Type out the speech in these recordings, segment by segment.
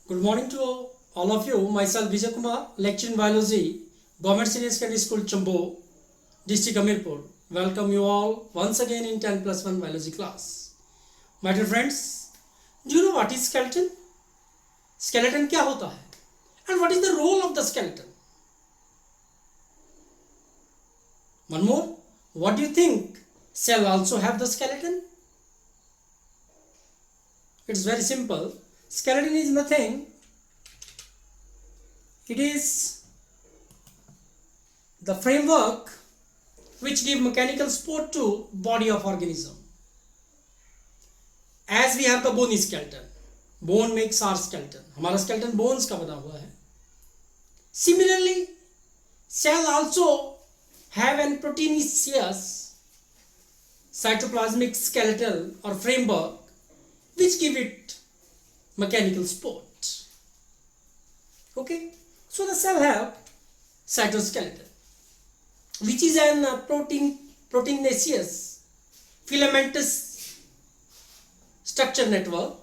Good morning to all of you. Myself Vijay Kumar, lecturer in biology, Government Senior Secondary School, Chambo, District Hamirpur. Welcome you all once again in 10+1 biology class. My dear friends, do you know what is skeleton? Skeleton क्या होता है? And what is the role of the skeleton? One more. What do you think? Cell also have the skeleton? It's very simple. Skeleton is nothing. It is the framework which give mechanical support to body of organism. As we have the bony skeleton, bone makes our skeleton. हमारा skeleton bones का बना हुआ है. Similarly, cell also have an proteinaceous cytoplasmic skeletal or framework which give it mechanical support. Okay, so the cell have cytoskeleton, which is an proteinaceous filamentous structure network.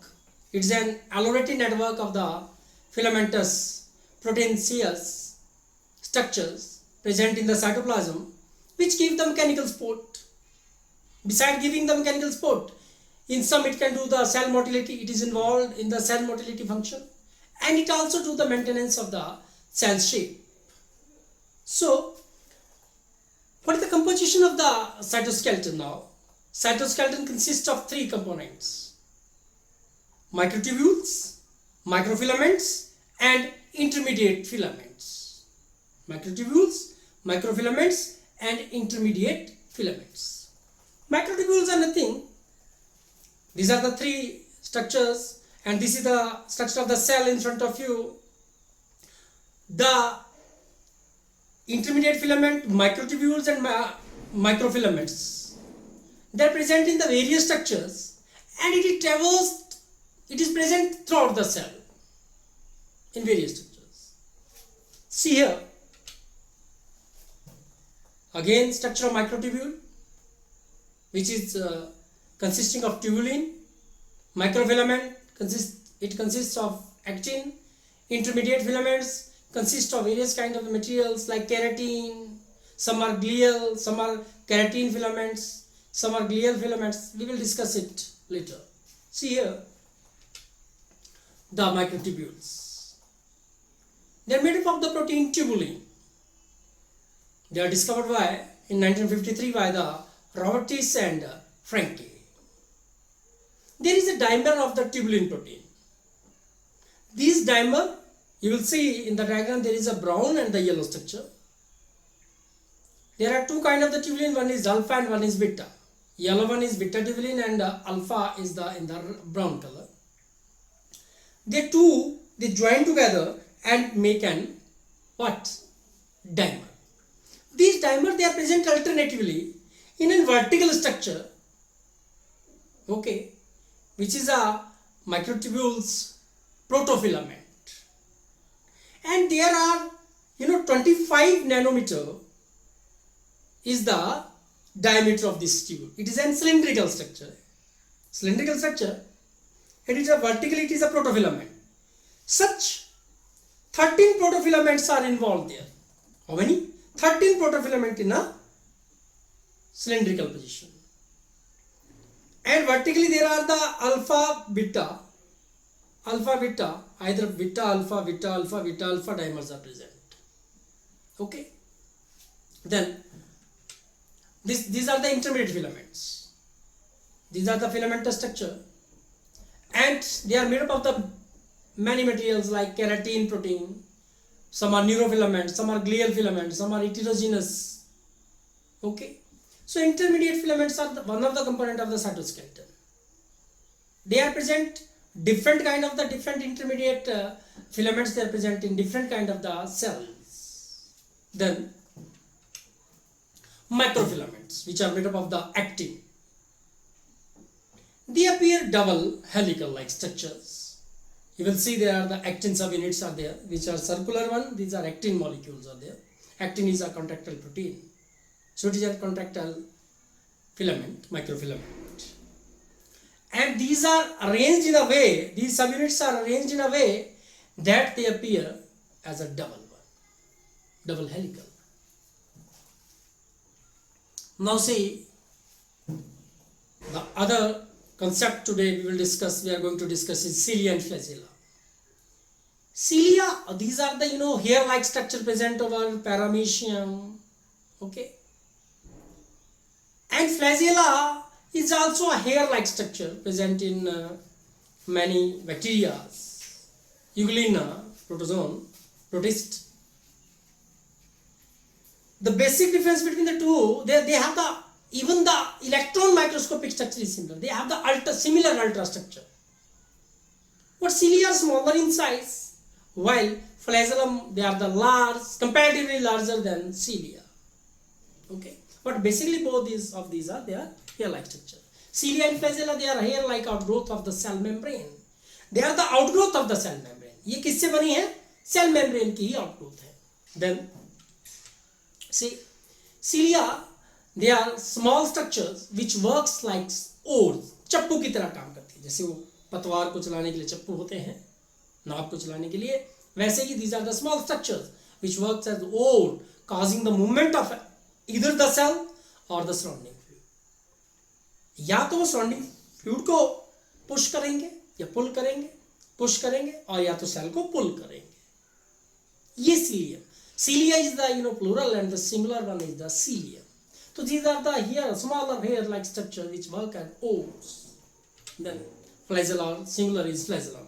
It's an allorated network of the filamentous proteinaceous structures present in the cytoplasm, which give the mechanical support. Besides giving the mechanical support, in some it can do the cell motility. It is involved in the cell motility function, and it also do the maintenance of the cell shape. So, what is the composition of the cytoskeleton now? Cytoskeleton consists of three components: microtubules, microfilaments, and intermediate filaments. Microtubules, microfilaments, and intermediate filaments. Microtubules are nothing. These are the three structures, and this is the structure of the cell in front of you. The intermediate filament, microtubules, and microfilaments, they are present in the various structures, and it is present throughout the cell in various structures. See here, again structure of microtubule, which is consisting of tubulin. Microfilament consists of actin. Intermediate filaments consist of various kinds of materials like keratin. Some are glial, some are keratin filaments, some are glial filaments. We will discuss it later. See here, the microtubules. They are made up of the protein tubulin. They are discovered in 1953 by the Robertis and Franke. There is a dimer of the tubulin protein. These dimer, you will see in the diagram, there is a brown and the yellow structure. There are two kinds of the tubulin. One is alpha and one is beta. Yellow one is beta tubulin and alpha is in the brown color. They join together and make an what? Dimer. These dimers, they are present alternatively in a vertical structure, okay, which is a microtubules protofilament, and there are 25 nanometer is the diameter of this tubule. It is a cylindrical structure, and it is a vertical, it is a protofilament. Such 13 protofilaments are involved there. How many? 13 protofilaments in a cylindrical position, and vertically there are the alpha beta, either beta alpha dimers are present. Okay, then these are the intermediate filaments. These are the filamentous structure, and they are made up of the many materials like keratin protein. Some are neurofilaments, some are glial filaments, some are heterogeneous. Okay, so intermediate filaments are one of the component of the cytoskeleton. They are present different intermediate filaments. They are present in different kind of the cells. Then microfilaments, which are made up of the actin. They appear double helical like structures. You will see there are the actin subunits are there, which are circular one. These are actin molecules are there. Actin is a contractile protein, so it is a contractile filament, microfilament. And these are arranged in a way, these subunits are arranged in a way that they appear as a double helical. Now see, the other concept today we are going to discuss is cilia and flagella. Cilia, these are the hair-like structure present over paramecium, okay, and flagella is also a hair-like structure present in many bacteria, Euglena, protozoan, protist. The basic difference between the two, they have even the electron microscopic structure is similar. They have the similar ultrastructure. But cilia are smaller in size, while flagellum, they are the comparatively larger than cilia. Okay, but basically both of these are their hair-like structure. Cilia and flagella, they are hair-like outgrowth of the cell membrane. They are the outgrowth of the cell membrane. ये किससे बनी है? Cell membrane की ही outgrowth है. Then see, cilia, they are small structures which works like oars. चप्पू की तरह काम करती है. जैसे वो पतवार को चलाने के लिए चप्पू होते हैं, नाव को चलाने के लिए, वैसे ही these are the small structures which works as oar, causing the movement of either the cell or the surrounding fluid. या तो वो surrounding fluid को पुश करेंगे या पुल करेंगे, पुश करेंगे, और या तो सेल को पुल करेंगे. ये cilia. Cilia is the plural and the singular one is the cilium. So these are the smaller hair-like structure which work as oars. Then flagella, singular is flagellum.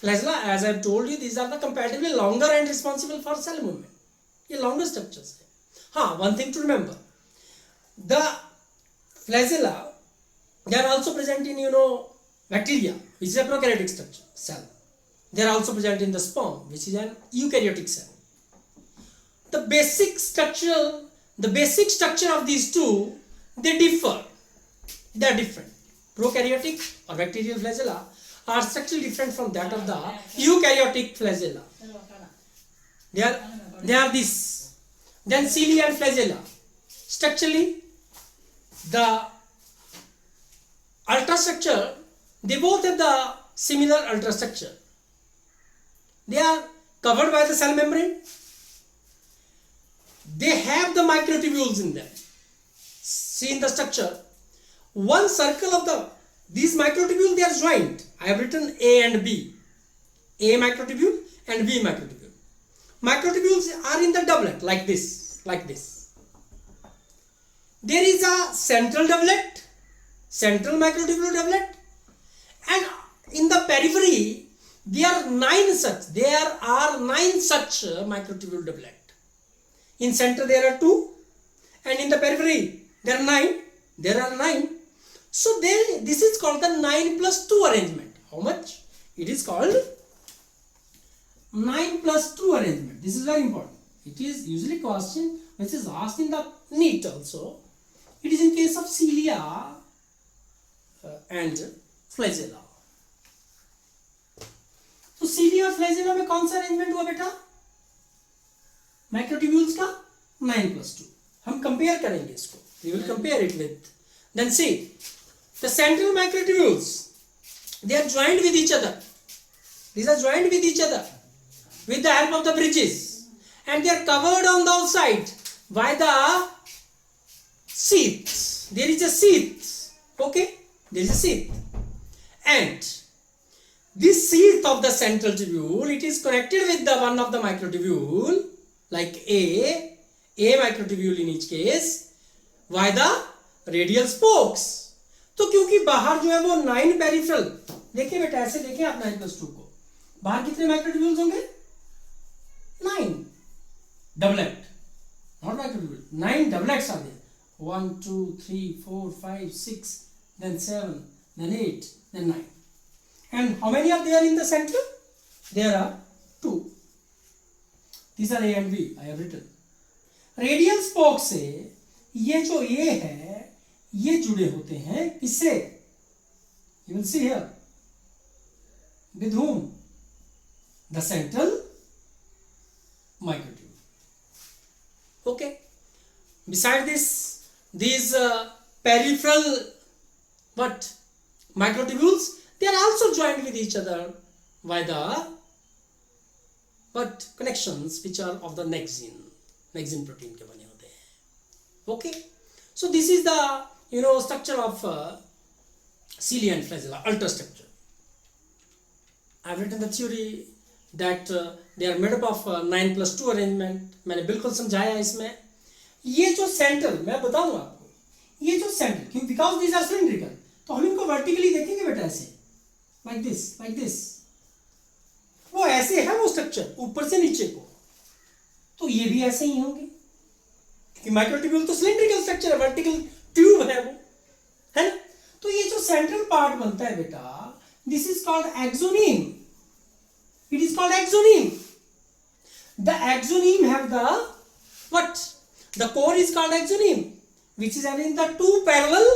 Flagella, as I have told you, these are the comparatively longer and responsible for cell movement. ये longer structures है. हाँ, one thing to remember, the flagella, they are also present in bacteria, which is a prokaryotic structure cell. They are also present in the sperm, which is an eukaryotic cell. The basic structure of these two, they differ. They are different. Prokaryotic or bacterial flagella are structurally different from that of the eukaryotic flagella. They are this. Then cilia and flagella. Structurally, the ultrastructure, they both have the similar ultrastructure. They are covered by the cell membrane. They have the microtubules in them. See in the structure, one circle of these microtubules, they are joined. I have written A and B. A microtubule and B microtubule. Microtubules are in the doublet like this. There is a central doublet, central microtubule doublet, and in the periphery there are 9 such microtubule doublet. In center there are 2, and in the periphery there are 9. So this is called the 9+2 arrangement. How much? It is called 9+2 arrangement. This is very important. It is usually question which is asked in the NEET also. It is in case of cilia and flagella. तो cilia और flagella में कौन सा arrangement हुआ बेटा? Microtubules का 9+2. हम compare करेंगे इसको. We will compare it with. Then see, the central microtubules, they are joined with each other. These are joined with each other with the help of the bridges, and they are covered on the outside by the sheath. There is a sheath. Okay, there is a sheath, and this sheath of the central tubule, it is connected with the one of the microtubule, like A microtubule in each case, by the radial spokes. तो क्योंकि बाहर जो है वो 9 peripheral, देखिए बेटा ऐसे देखिए आप 9+2 को, बाहर कितने माइक्रोट्यूब्यूल्स होंगे? 9 doublet, not microtubule, 9 doublets are there. 1 2 3 4 5 6, then 7, then 8, then 9. And how many are there in the center? There are 2. These are A and B. I have written. Radial spoke से ये जो A है ये जुड़े होते हैं किससे? You will see here. With whom? The central microtubule. Okay. Beside this, these peripheral microtubules, they are also joined with each other by the but connections which are of the nexin protein के बने होते हैं. Okay, so this is the structure of cilia and flagella, ultrastructure. I've written the theory that they are made up of 9+2 arrangement. मैंने बिल्कुल समझाया इसमें. ये जो सेंट्रल, मैं बताऊँ आपको, ये जो सेंट्रल, क्यों, बिकॉज दीज आर सिलिंड्रिकल, तो हम इनको वर्टिकली देखेंगे बेटा ऐसे, लाइक दिस, वो ऐसे है वो स्ट्रक्चर ऊपर से नीचे को, तो ये भी ऐसे ही होंगे, क्योंकि माइक्रोट्यूब्यूल तो सिलिंड्रिकल स्ट्रक्चर है, वर्टिकल ट्यूब है वो, है ना. तो ये जो सेंट्रल पार्ट बनता है बेटा, this is called axoneme. It is called axoneme. The axoneme have the what? The core is called axoneme, which is having the two parallel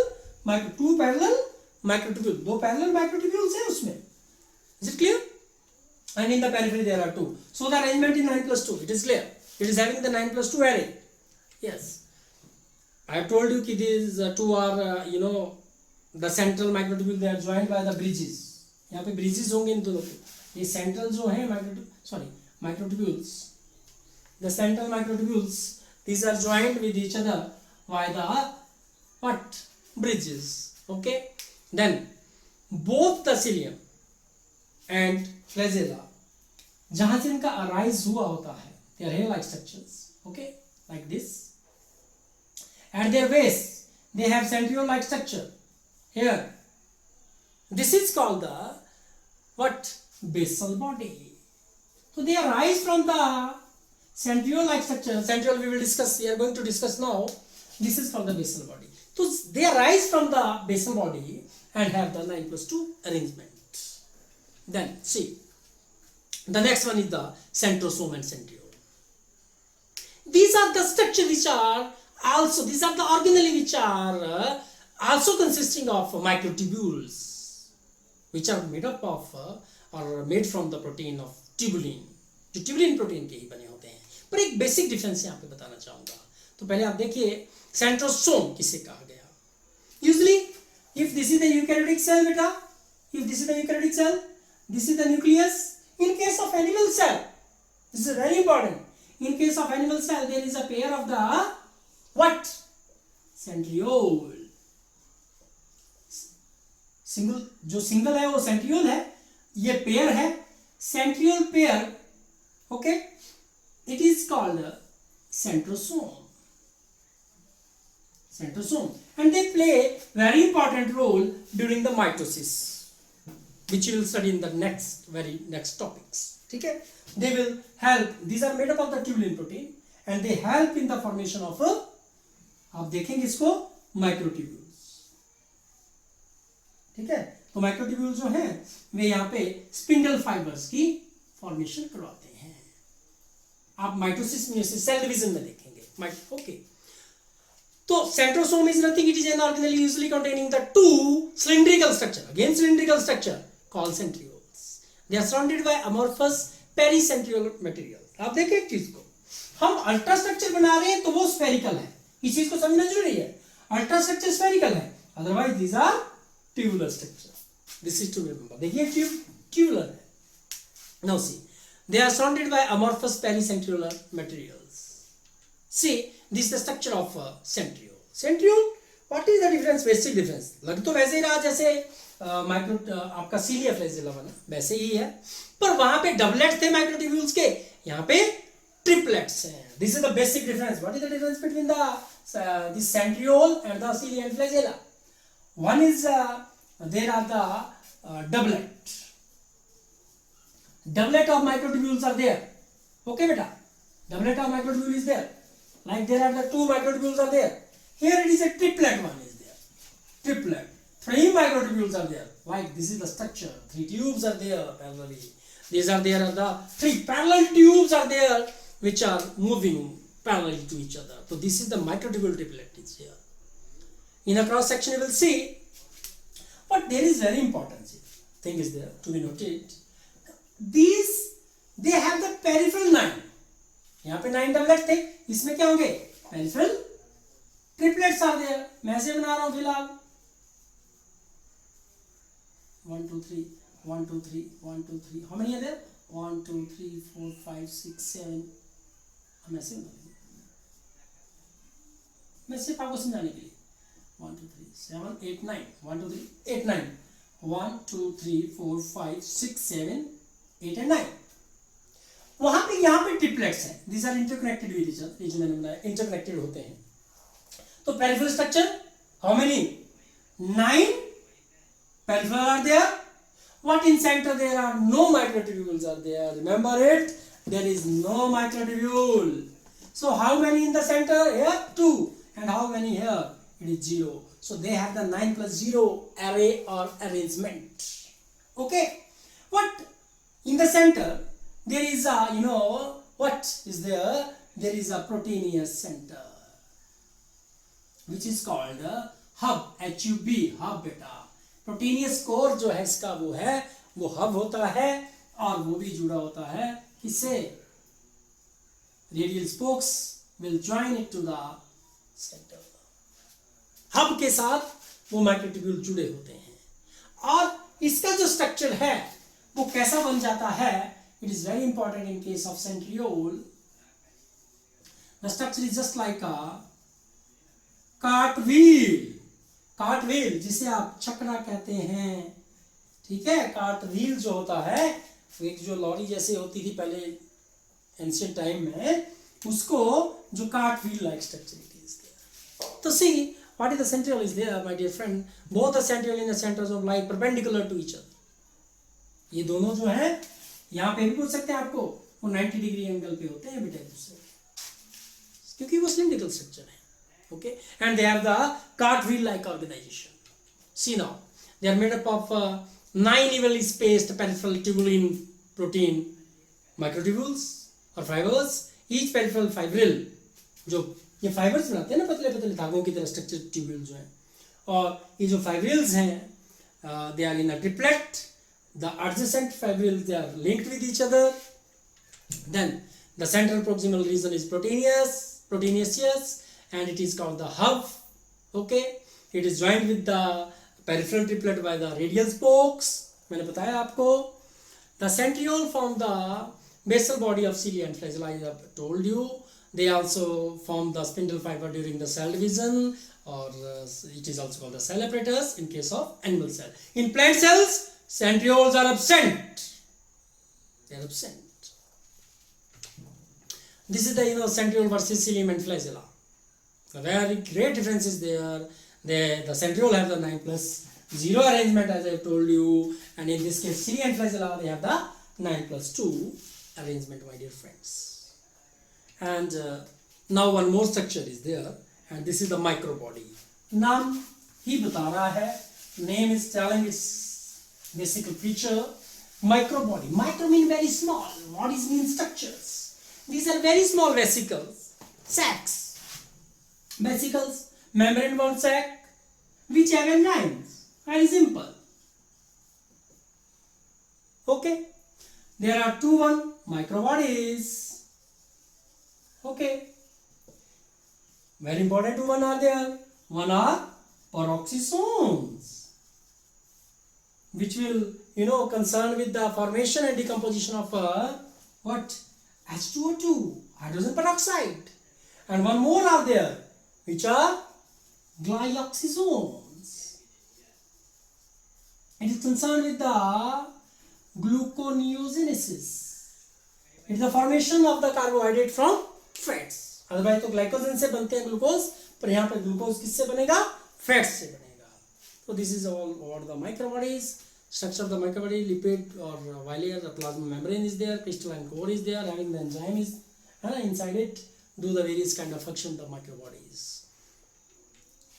microtubules. दो parallel microtubules हैं उसमें. Is it clear? And in the periphery there are two. So the arrangement is 9+2. It is clear. It is having the 9+2 array. Yes. I have told you that these two are the central microtubule. They are joined by the bridges. यहाँ पे bridges होंगे इन दोनों के. ये central जो है microtubules, the central microtubules, these are joined with each other by the what? Bridges. Okay, then both the cilium and flagella, जहां से इनका arise हुआ होता है, they are hair-like structures. Okay, like this. At their base they have centriole-like structure. Here, this is called the what? Basal body. So they arise from the centriole-like structure. Centriole we will discuss. We are going to discuss now. This is called the basal body. So they arise from the basal body and have the 9+2 arrangement. Then see, the next one is the centrosome and centriole. These are the structures which are also, these are the organelles which are also consisting of microtubules, which are made up of और made from the protein of tubulin, जो tubulin protein के ही बने होते हैं. पर एक basic difference यहाँ पे बताना चाहूंगा. तो पहले आप देखिए सेंट्रोसोम किसे कहा गया. Usually if this is the eukaryotic cell बेटा, if this is the eukaryotic cell, this is the nucleus. In case of animal cell, this is very important, in case of animal cell there is a pair of the what? Centriole. Single है वो centriole है, ये pair है centriole pair. Okay, it is called centrosome and they play very important role during the mitosis, which you will study in the next topics. ठीक है, they will help, these are made up of the tubulin protein and they help in the formation of आप देखेंगे इसको microtubules. ठीक है, तो microtubule जो हैं वे यहाँ पे स्पिंडल फाइबर्स की फॉर्मेशन करवाते हैं. आप माइटोसिस में सेल डिवीजन में देखेंगे. ओके, तो centrosome is nothing, it is an organelle usually containing the two cylindrical structure, again cylindrical structure called centrioles. They are surrounded by amorphous pericentriole material. आप देखें एक चीज को, हम अल्ट्रा स्ट्रक्चर बना रहे हैं तो वो स्फेरिकल है, इस चीज को समझना जरूरी है. अल्ट्रा स्ट्रक्चर स्फेरिकल है, otherwise these are tubular structure. This is to remember. देखिए tubular है. Now see, they are surrounded by amorphous pericentriolar materials. See, this is the structure of centriole. Centriole, what is the difference? Basic difference. लग तो वैसे ही रहा जैसे आपका सीलिया flagella बना, वैसे ही है, पर वहां पे डबलेट थे माइक्रोट्यूब्यूल्स के, यहाँ पे ट्रिपलेट्स हैं. This is the basic difference. What is the difference between the centriole and the cilia and flagella? One is there are the doublet of microtubules are there. Okay beta, doublet of microtubule is there, like there are the two microtubules are there. Here it is a triplet one is there, triplet, three microtubules are there, like this is the structure, three tubes are there parallelly. These are there, the three parallel tubes are there which are moving parallel to each other. So this is the microtubule triplet is here. In a cross section you will see. But there is very important thing is there to be noted. These they have the peripheral 9. यहाँ पे 9 doublet थे, इसमें क्या होंगे? Peripheral triplets are there. मैं ऐसे बना रहा हूँ फिलहाल. 1 2 3 1 2 3 1 2 3. How many are there? 1 2 3 4 5 6 7 हम ऐसे मैं सिर्फ आपको समझाने के लिए 1 2 3 7 8 9 1 2 3 8 9 1 2 3 4 5 6 7 8 and 9 वहां पे यहाँ पे ट्रिपलेट्स हैं these are interconnected with each other ये जो मैंने बताया इंटरकनेक्टेड होते हैं तो peripheral structure how many 9 peripheral are there what in center there are no microtubules are there remember it there is no microtubule so how many in the center here 2 and how many here it is 0 so they have the 9 plus 0 array or arrangement okay what in the center there is a what is there is a proteinous center which is called hub hub hub beta proteinaceous core जो है इसका वो hub होता है और वो भी जुड़ा होता है किससे radial spokes will join it to the centre hub के साथ वो माइक्रोट्यूब्यूल जुड़े होते हैं और इसका जो स्ट्रक्चर है वो कैसा बन जाता है it is very important in case of centriole the structure is just like a cartwheel जिसे आप छकड़ा कहते हैं ठीक है कार्टव्हील जो होता है एक जो लॉरी जैसे होती थी पहले एंशिएंट टाइम में उसको जो cartwheel like structure it is there तो see what is the centriole is there my dear friend both the centriole in the centers of light perpendicular to each other ये दोनों जो है यहाँ पे भी पूछ सकते हैं आपको वो 90 डिग्री एंगल पे होते हैं बेटा दूसरे क्योंकि वो सिलिंड्रिकल स्ट्रक्चर है okay and they have the cartwheel like organization see now they are made up of 9 evenly spaced peripheral tubulin protein microtubules or fibers each peripheral fibril जो ये फाइबर्स बनाते हैं ना पतले पतले धागों की तरह स्ट्रक्चर ट्यूब्यूल जो है और ये जो फाइब्रिल्स हैं they are in a triplet the adjacent fibrils they are linked with each other then the central proximal region is proteinaceous and it is called the hub okay it is joined with the peripheral triplet by the radial spokes मैंने बताया आपको the centriole form the basal body of cilia and flagella I have told you they also form the spindle fiber during the cell division or it is also called the cell apparatus in case of animal cell in plant cells centrioles are absent they are absent this is the centriole versus cilium and flagella the very great difference is there the centriole have the 9 plus 0 arrangement as I have told you and in this case cilia and flagella they have the 9 plus 2 arrangement my dear friends and now one more structure is there and this is the microbody नाम ही बता रहा है name is telling its basic feature microbody micro mean very small bodies mean structures these are very small vesicles sacs vesicles membrane bound sac which have enzymes very simple okay there are one microbodies okay very important one are there one are peroxisomes which will concern with the formation and decomposition of what H2O2 hydrogen peroxide and one more are there which are glyoxysomes it is concerned with the gluconeogenesis it is the formation of the carbohydrate from fats otherwise तो glycogen से बनते हैं glucose पर यहाँ पर glucose किससे बनेगा fats से बनेगा so this is all about the microbodies structure of the microbody lipid or bilayer the plasma membrane is there crystalline core is there having the enzyme is inside it do the various kind of function of the microbodies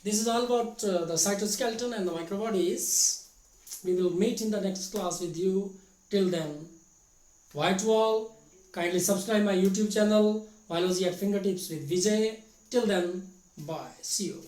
this is all about the cytoskeleton and the microbodies we will meet in the next class with you till then bye to all kindly subscribe my YouTube channel biology at fingertips with Vijay till then bye see you